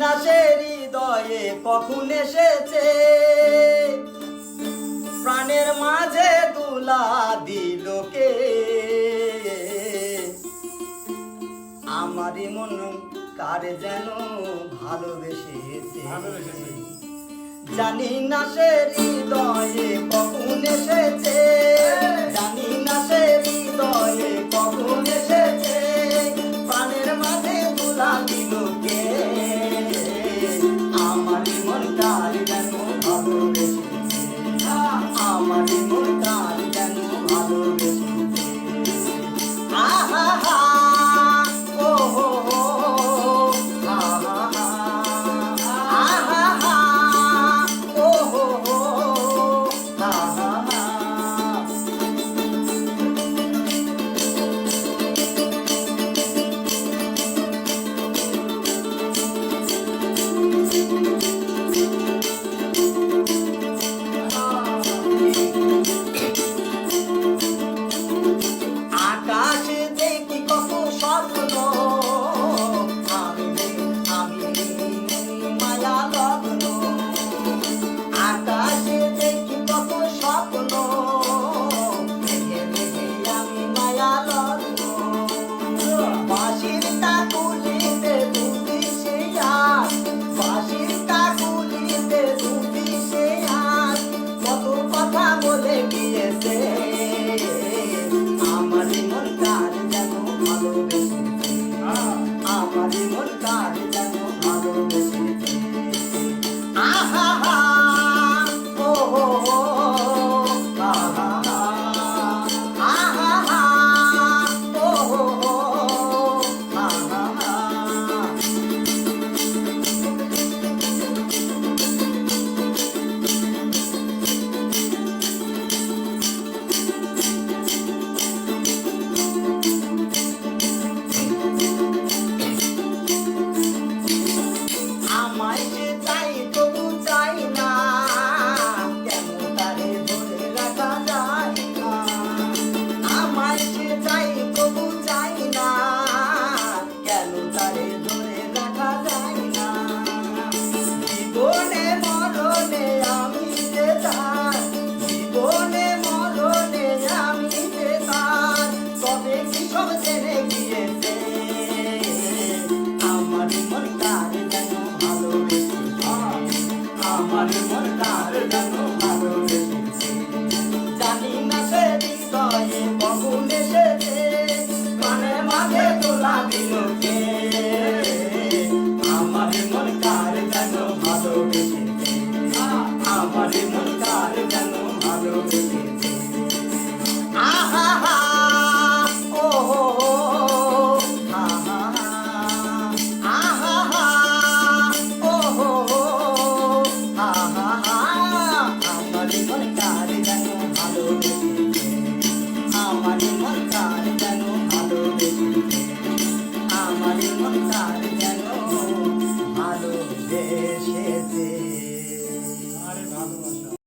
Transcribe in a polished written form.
না সে হৃদয়ে কখন এসেছে, প্রাণের মাঝে দুলা দিল কে। আমারই মন কার যেন ভালোবেসেছে, জানি না সে হৃদয়ে কখন এসেছে, জানি না সে হৃদয়ে কখন এসেছে, প্রাণের মাঝে দুলা দিল কে। আমারই মন কার যেন ভালোবেসেছে, আমারই মন কার যেন ভালোবেসেছে। আহা হা ও হো হো, আহা হা আহা হা ও হো হো, আহা হা। আকাশে দেখি কত স্বপ্ন, আমি মায়া লগ্ন। আকাশে দেখি কত স্বপ্ন, মেঘে মেঘে আমি মায়া লগ্ন। বাঁশির কাকুলিতে দুটি সে আস, বাঁশির কাকুলিতে দুটি সে আস, কত কথা বলে গিয়েছে। আমারই মন কার যেন ভালোবেসেছে, আমারই মন কার যেন ভালোবেসেছে। আহা হা ও হো হো, আহা হা আহা হা ও হো হো, আহা হা। আমায় যে চাই তবু চাই না, কেন তারে ধরে রাখা যায় না। আমায় যে চাই তবু চাই না, কেন তারে ধরে রাখা যায় না। জীবনে মরণে আমি যে তার, জীবনে মরণে আমি যে তার, তবে কি সব জেনে গিয়েছে। আমারই মন কার যেন ভালোবেসেছে, আমারই